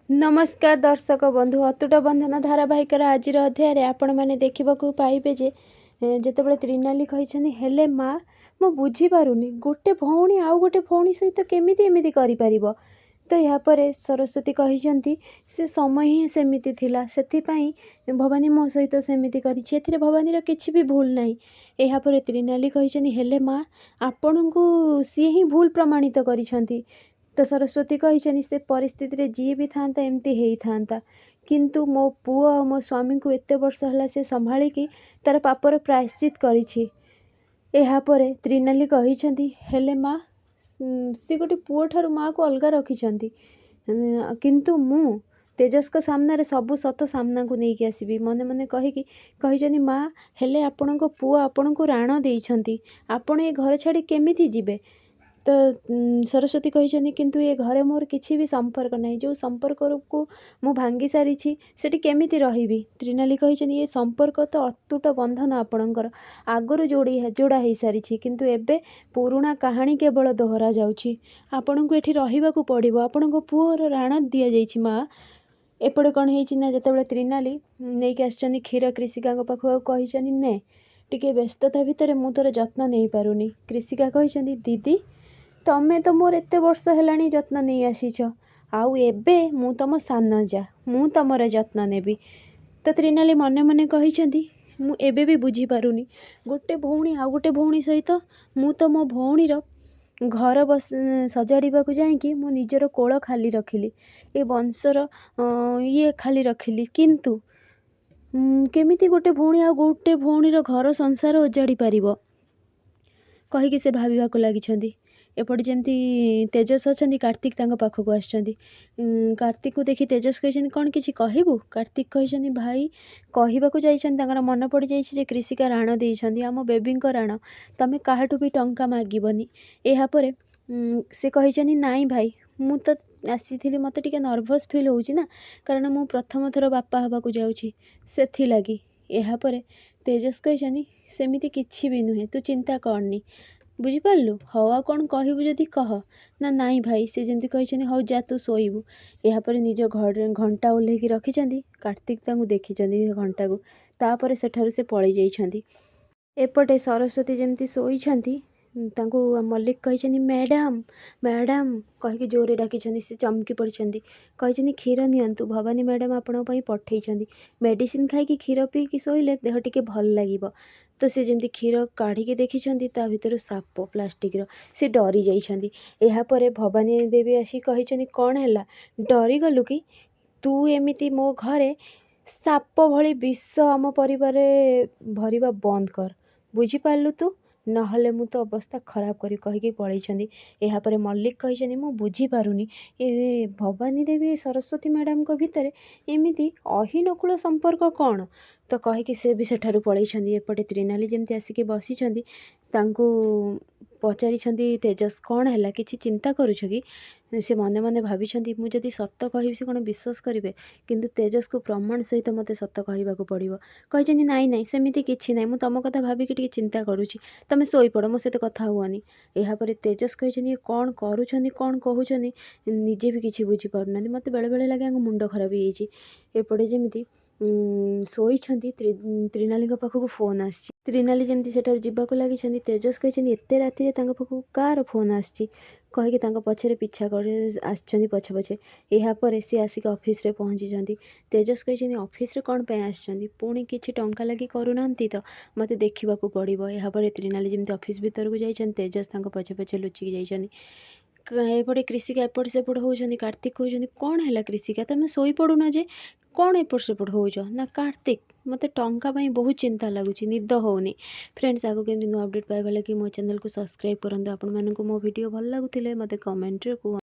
नमस्कार दर्शक बंधु अतुट बंधन धारावाहिक आज अध्याय आपण मैंने देखा पाइबे जे जितेबाला त्रिनाली कही हेले माँ मु बुझीपारुनी गोटे भौणी आउ गोटे भौणी सहित केमिति एमिति करि तो यापर सरस्वती कही से समय ही सेमिति थिला सेथिपाई भवानी मो सहित सेमिति करिछि एथिरे भवानीर किछि भी भूल नाही। यापर त्रिनाली कही हेले माँ आपण को सी ही भूल प्रमाणित करिछंती। तो सरस्वती कही से परिस्थिति रे जी भी था एमती ही था किंतु मो पुओ और मो स्वामी को एत वर्ष है से संभाली कि तार पापर प्रायश्चित करिछि। यापर त्रिनाली कही हेले माँ सी गोटे पुओ ठारू माँ को अलग रखिछंती किंतु मु तेजस को सामने सबू सत सामना को लेकिन आसबि मने मने कही माँ हेले आपण को पुओ आपण को राण देइछंती आपण ए घर छाड़ी केमिति जिबे। तो सरस्वती कही किंतु ये घरे मोर किसी भी संपर्क नहीं जो संपर्क को मु भांगी सारी सेठी केमिति रहिबी। त्रिनाली कही ये संपर्क तो अतुट बंधन आपणकर आगुरी जोड़ा हो सारी किंतु एबे पुराणा कहानी केवल दोहरा जाउछि आपण को एठी रहिबाकू पड़िबो आपण को पुओर राण दिया जाइछि। माँ एपटे कौन होना जितेबाला त्रिनाली नहीं आसछन्ती क्षीर कृषिका पाखु कही ने टिके व्यस्तता भितर मु तोर जत्न नहीं पारुनी। कृषिका कही दीदी तमें तो मोर एत वर्ष है जत्न नहीं आसीच आउ एबे मु तम सान जा मु तमर जत्न नेबी। तो त्रिनाली मने मने कही मु एबे भी बुझी पारुनी गोटे भौणी आउ गोटे भौणी सहित मु तो मो भौणीर घर बस सजाड़ा जाकि मो निजर कोल खाली रखिली ए वंशर ये खाली रखिली किंतु केमिति गोटे भौणी आ गोटे भौणीर घर संसार उजाड़ी पारिबो कहीकि से भाविबाकू लागिछंती। एपटे जमती तेजस अच्छा कार्तिक पाखक आसछंती कार्तिक को देखी तेजस कही कौन किसी कहबू। कार्तिक कही भाई कहवाक जा मन पड़ जाइए कृषिका राण देइछंती आम बेबी राण तमें काहाठू भी टंका मागबनी। यापर से कही नाई भाई मु तो आसी मत टिके नर्भस फिल होउछि ना कारण मु प्रथम थर बापा हवाक जाउछि सेथिलागी। यापर तेजस कही सेमिति किछि भी नुहे तू चिंता करनी बुझिपारू हवा कौन कहबू जदि कह ना नाई भाई से जमी कही हौ जा तू शोबू। यापर निज घर घंटा ओह्लैकी रखिंट कार्तिक देखी घंटा को तापर सेठारु से पलि जाइछंती। एपटे सरस्वती जमती शोइछंती तांको मल्लिक कही मैडम मैडम कहीकि जोरे डाकी से चमकी पड़ती कही क्षीर नियंतु भवानी मैडम आपण पठेइछंती मेडिसिन खाई क्षीर पीकी शोइले देह टिके भल लागिबो। तो सी जमी क्षीर काढ़ी देखी ता भीतर साप प्लास्टिक से डरी जाइछंती। यापर भवानी देवी आसी कही कौन है डरी गलु कि तू एमिति मो घरे साप भली विष आम परिवार भरिबा बंद कर बुझिपारू तू नहले मु तो अवस्था खराब करी कहीकि पलैछंती। यापर मल्लिक कही मु बुझीपारुनी ए भवानी देवी सरस्वती मैडम को भितर एमिति अहिनकुल संपर्क कौन तो कहीकि से भी सेठारु पलैछंती। एपटे त्रिनाली जमती आसिक बसिछंती तांको पचारि तेजस कौन है किसी चिंता करुछ कि से मने मने भाभी मुझे सत कहि से कौन विश्वास करेंगे किंतु तेजस को प्रमाण सहित मत सत कहवाक पड़ो कही नाई नाई सेमती किसी ना मुझे तुम कथा भाविकी चिंता करुँची तुम शोपड़ मो सहित कथा हुअनी। यापर तेजस कही कौन करुँच कौन कहते निजे भी किसी बुझीपार मत बेले बेले लगे मुंड खराब होपटे जमी शोइछंती त्रिनाली पाखक फोन आसी त्रिनाली जमती सेठार जीवाक लगी तेजस कही एत राति पाखक कार फोन आसी कहीकि पछरे पिछा कर आछे पछे पछे। यापर सी आसिक ऑफिस रे पहुँची तेजस कही ऑफिस रे कौन पे आछंती पुणी किछि टंका लगी करूना तो मत देखा पड़ो। यापर त्रिनाली जमती ऑफिस भीतर को जाइछन तेजस पछे पछे लुचिकी जाइछन। एपटे कृषिका एपट सेपट होउछंती कार्तिक कहउछंती कौन है कृषिका तुम शोई पड़ुन जे कौन एपट सेपट होउछ ना कार्तिक मते टंका पाई बहुत चिंता लगुच निद होनी। फ्रेंड्स आगो केमती नुआ अपडेट पाइबा लगी मो चैनल को सब्सक्राइब करंतु। आपण मानकु मो वीडियो भल लागुथिले मते कमेंट रे